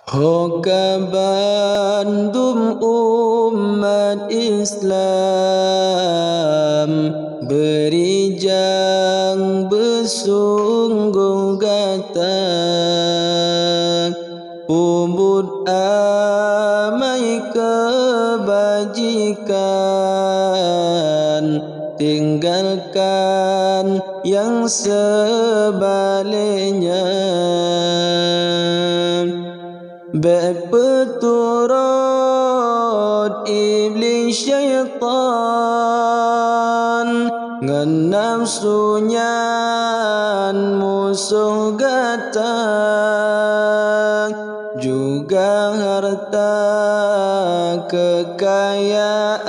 Hoka bandum umat Islam, berijang bersungguh gata, ubud amai kebajikan, tinggalkan yang sebaliknya. Berpeturut iblis syaitan, ngan nafsunya musuh gata, juga harta kekayaan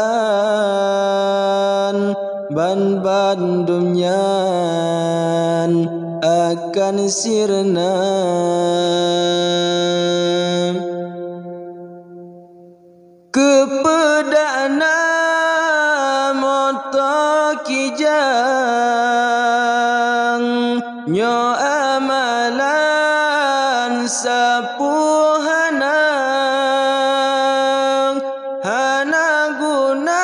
bandumnya akan sirna. Kepedana moto kijang, nyo amalan sapuhana, hana guna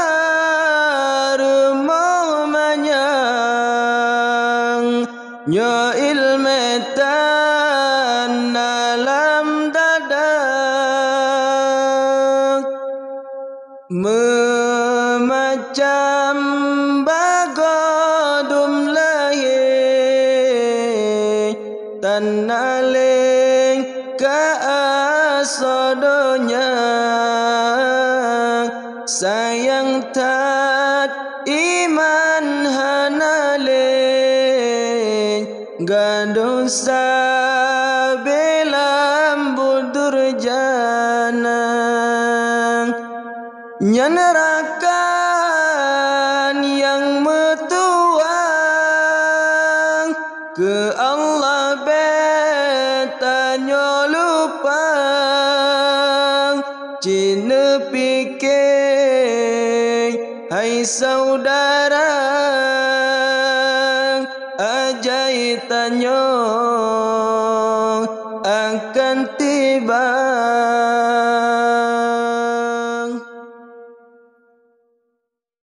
remah manyang, nyo ilmetan alam dadak, memacam bagodum lahir tanaling kaasodonya, sayang tat iman hanaling gaduh sabelam budur janang, nyanerakan yang metuang ke Allah betanyo lupa, cina pikir hai saudara ajai tanyo akan tiba.